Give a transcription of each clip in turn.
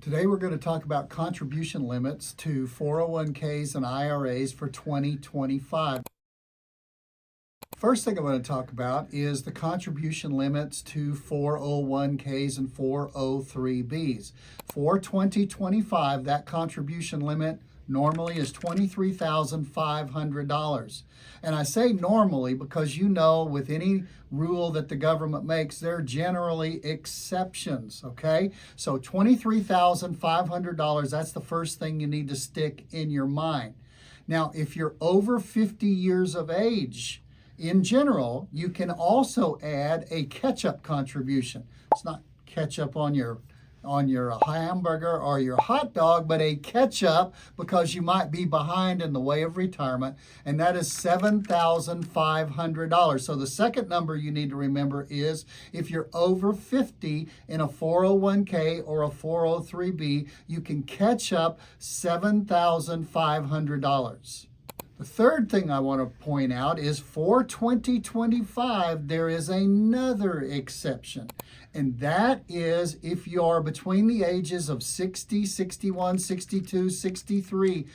Today we're going to talk about contribution limits to 401ks and IRAs for 2025. First thing I'm going to talk about is the contribution limits to 401ks and 403bs. For 2025, that contribution limit normally is $23,500. And I say normally because you know with any rule that the government makes, there are generally exceptions, okay? So $23,500, that's the first thing you need to stick in your mind. Now, if you're over 50 years of age, in general, you can also add a catch-up contribution. It's not ketchup on your hamburger or your hot dog, but a catch-up because you might be behind in the way of retirement, and that is $7,500. So the second number you need to remember is if you're over 50 in a 401k or a 403b, you can catch up $7,500. The third thing I want to point out is for 2025, there is another exception. And that is if you're between the ages of 60, 61, 62, 63,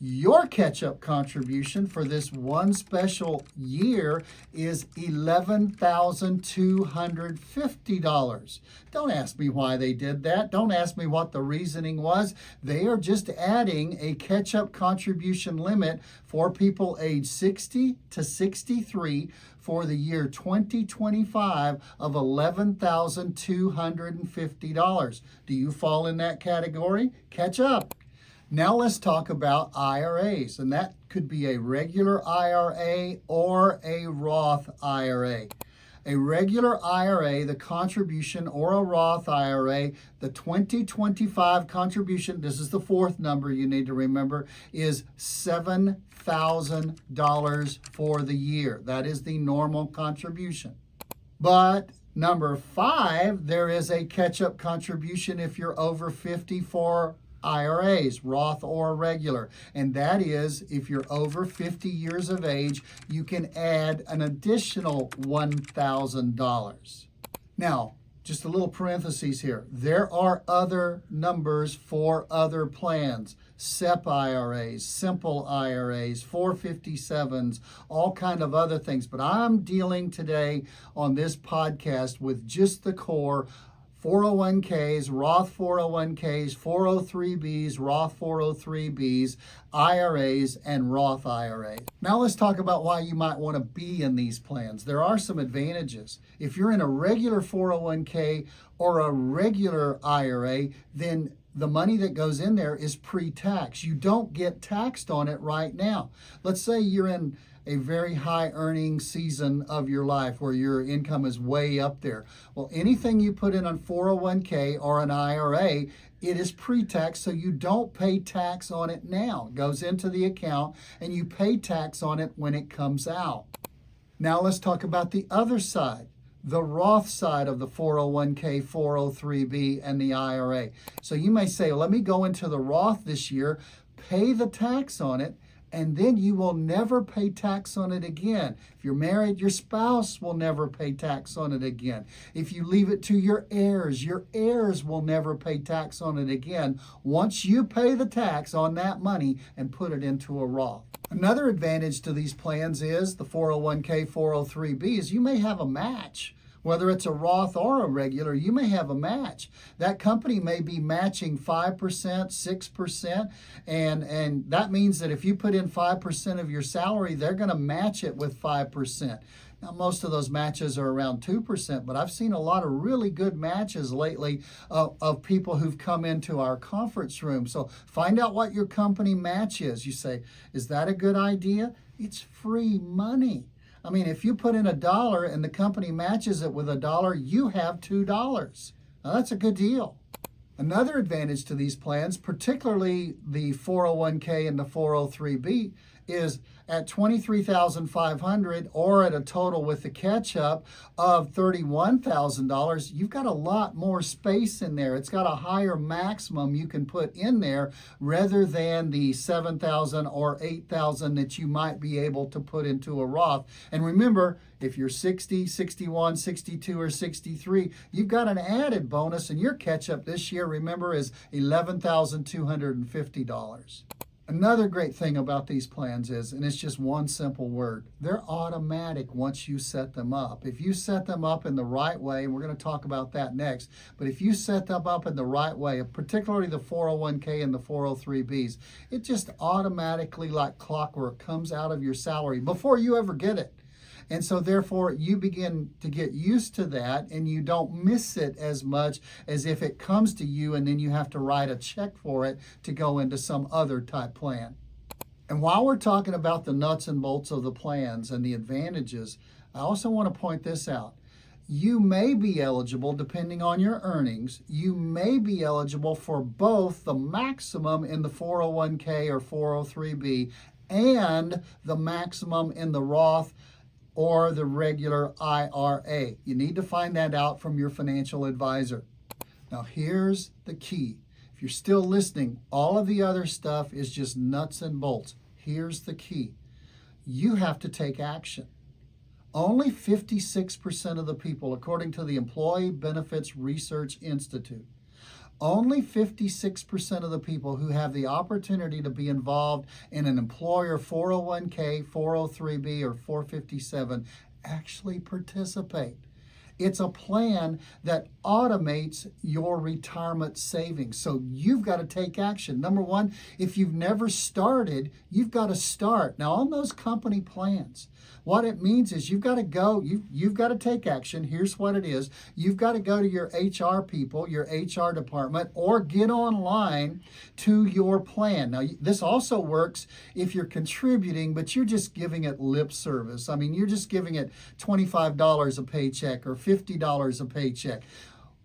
your catch-up contribution for this one special year is $11,250. Don't ask me why they did that. Don't ask me what the reasoning was. They are just adding a catch-up contribution limit for people age 60 to 63 for the year 2025 of $11,250. Do you fall in that category? Catch up. Now let's talk about IRAs, and that could be a regular IRA or a Roth IRA. A regular IRA, the contribution, or a Roth IRA, the 2025 contribution, this is the fourth number you need to remember, is $7,000 for the year. That is the normal contribution. But number 5, there is a catch-up contribution if you're over 50 for IRAs, Roth or regular, and that is if you're over 50 years of age, you can add an additional $1,000. Now, just a little parentheses here. There are other numbers for other plans. SEP IRAs, simple IRAs, 457s, all kind of other things. But I'm dealing today on this podcast with just the core 401ks, Roth 401ks, 403bs, Roth 403bs, IRAs, and Roth IRA. Now let's talk about why you might want to be in these plans. There are some advantages. If you're in a regular 401k or a regular IRA, then the money that goes in there is pre-tax. You don't get taxed on it right now. Let's say you're in a very high earning season of your life where your income is way up there. Well, anything you put in a 401k or an IRA, it is pre-tax, so you don't pay tax on it now. It goes into the account and you pay tax on it when it comes out. Now let's talk about the other side, the Roth side of the 401k, 403b, and the IRA. So you may say, well, let me go into the Roth this year, pay the tax on it, and then you will never pay tax on it again. If you're married, your spouse will never pay tax on it again. If you leave it to your heirs will never pay tax on it again once you pay the tax on that money and put it into a Roth. Another advantage to these plans is the 401k, 403b is you may have a match. Whether it's a Roth or a regular, you may have a match. That company may be matching 5%, 6%, and that means that if you put in 5% of your salary, they're going to match it with 5%. Now, most of those matches are around 2%, but I've seen a lot of really good matches lately of people who've come into our conference room. So find out what your company match is. You say, is that a good idea? It's free money. I mean, if you put in $1 and the company matches it with $1, you have $2. Now, that's a good deal. Another advantage to these plans, particularly the 401k and the 403b, is at $23,500 or at a total with the catch-up of $31,000, you've got a lot more space in there. It's got a higher maximum you can put in there rather than the $7,000 or $8,000 that you might be able to put into a Roth. And remember, if you're 60, 61, 62, or 63, you've got an added bonus, and your catch-up this year, remember, is $11,250. Another great thing about these plans is, and it's just one simple word, they're automatic once you set them up. If you set them up in the right way, and we're going to talk about that next, but if you set them up in the right way, particularly the 401k and the 403bs, it just automatically, like clockwork, comes out of your salary before you ever get it. And so therefore you begin to get used to that, and you don't miss it as much as if it comes to you and then you have to write a check for it to go into some other type plan. And while we're talking about the nuts and bolts of the plans and the advantages, I also want to point this out. You may be eligible, depending on your earnings, you may be eligible for both the maximum in the 401k or 403b and the maximum in the Roth or the regular IRA. You need to find that out from your financial advisor. Now here's the key. If you're still listening, all of the other stuff is just nuts and bolts. Here's the key. You have to take action. Only 56% of the people, according to the Employee Benefits Research Institute, only 56% of the people who have the opportunity to be involved in an employer 401k, 403b, or 457 actually participate. It's a plan that automates your retirement savings. So you've got to take action. Number one, if you've never started, you've got to start. Now on those company plans, what it means is you've got to go, you've got to take action. Here's what it is. You've got to go to your HR people, your HR department, or get online to your plan. Now, this also works if you're contributing, but you're just giving it lip service. I mean, you're just giving it $25 a paycheck or $50 a paycheck.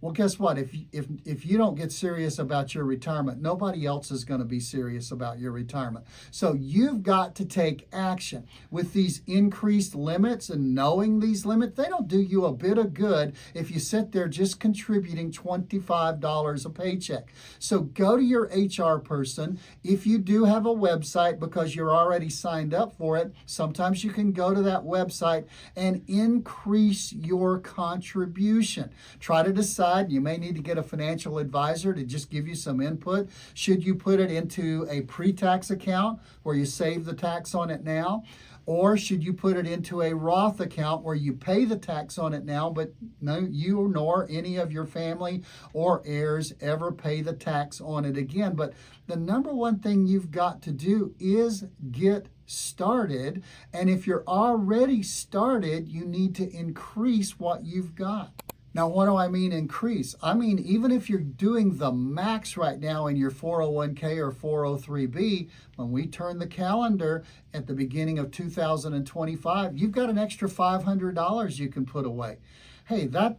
Well, guess what? If you don't get serious about your retirement, nobody else is going to be serious about your retirement. So you've got to take action. With these increased limits and knowing these limits, they don't do you a bit of good if you sit there just contributing $25 a paycheck. So go to your HR person. If you do have a website because you're already signed up for it, sometimes you can go to that website and increase your contribution. Try to decide. You may need to get a financial advisor to just give you some input. Should you put it into a pre-tax account where you save the tax on it now? Or should you put it into a Roth account where you pay the tax on it now, but no, you nor any of your family or heirs ever pay the tax on it again? But the number one thing you've got to do is get started. And if you're already started, you need to increase what you've got. Now, what do I mean increase? I mean, even if you're doing the max right now in your 401k or 403b, when we turn the calendar at the beginning of 2025, you've got an extra $500 you can put away. Hey, that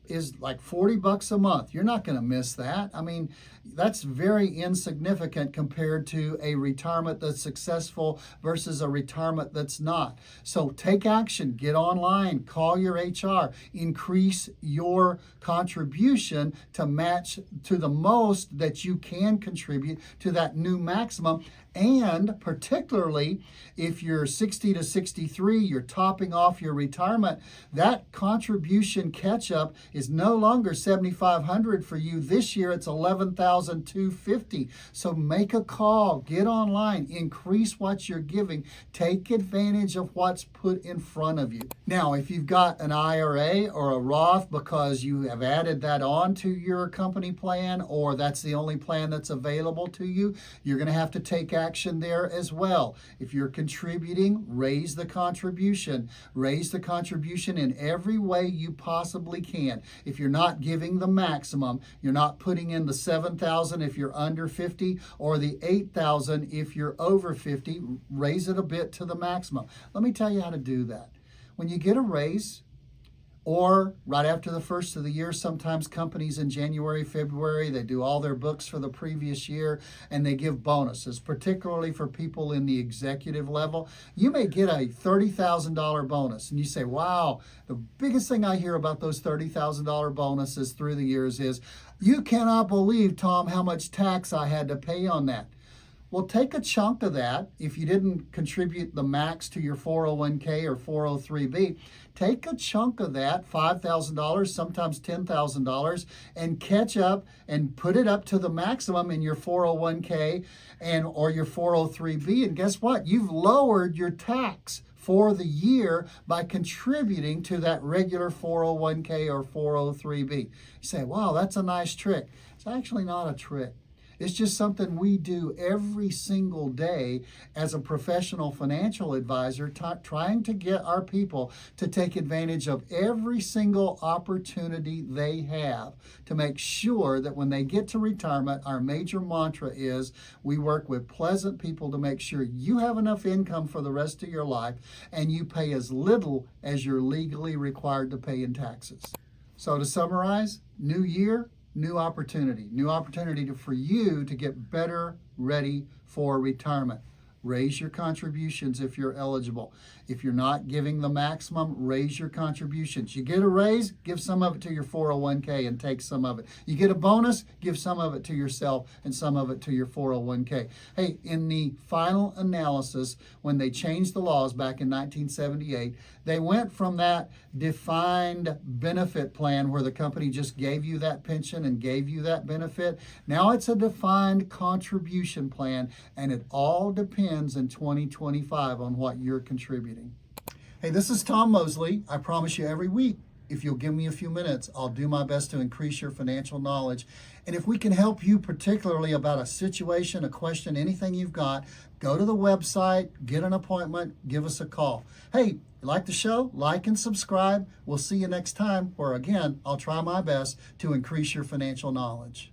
is like $40 a month. You're not going to miss that. I mean, that's very insignificant compared to a retirement that's successful versus a retirement that's not. So take action, get online, call your HR, increase your contribution to match to the most that you can contribute to that new maximum. And particularly if you're 60 to 63, you're topping off your retirement, that contribution catch-up is no longer $7,500 for you. This year it's $11,250. So make a call, get online, increase what you're giving, take advantage of what's put in front of you. Now, if you've got an IRA or a Roth because you have added that on to your company plan, or that's the only plan that's available to you, you're going to have to take action there as well. If you're contributing, raise the contribution. Raise the contribution in every way you possibly can. If you're not giving the maximum, you're not putting in the $7,000 if you're under 50 or the $8,000 if you're over 50, raise it a bit to the maximum. Let me tell you how to do that. When you get a raise, Or right after the first of the year, sometimes companies in January, February, they do all their books for the previous year and they give bonuses, particularly for people in the executive level. You may get a $30,000 bonus and you say, wow, the biggest thing I hear about those $30,000 bonuses through the years is, you cannot believe, Tom, how much tax I had to pay on that. Well, take a chunk of that. If you didn't contribute the max to your 401k or 403b, take a chunk of that, $5,000, sometimes $10,000, and catch up and put it up to the maximum in your 401k or your 403b. And guess what? You've lowered your tax for the year by contributing to that regular 401k or 403b. You say, wow, that's a nice trick. It's actually not a trick. It's just something we do every single day as a professional financial advisor, trying to get our people to take advantage of every single opportunity they have to make sure that when they get to retirement, our major mantra is we work with pleasant people to make sure you have enough income for the rest of your life and you pay as little as you're legally required to pay in taxes. So to summarize, new year, new opportunity for you to get better ready for retirement. Raise your contributions if you're eligible. If you're not giving the maximum, raise your contributions. You get a raise, give some of it to your 401k and take some of it. You get a bonus, give some of it to yourself and some of it to your 401k. Hey, in the final analysis, when they changed the laws back in 1978, they went from that defined benefit plan where the company just gave you that pension and gave you that benefit. Now it's a defined contribution plan, and it all depends in 2025 on what you're contributing. Hey, this is Tom Mosley. I promise you every week, if you'll give me a few minutes, I'll do my best to increase your financial knowledge. And if we can help you particularly about a situation, a question, anything you've got, go to the website, get an appointment, give us a call. Hey, you like the show? Like and subscribe. We'll see you next time where, again, I'll try my best to increase your financial knowledge.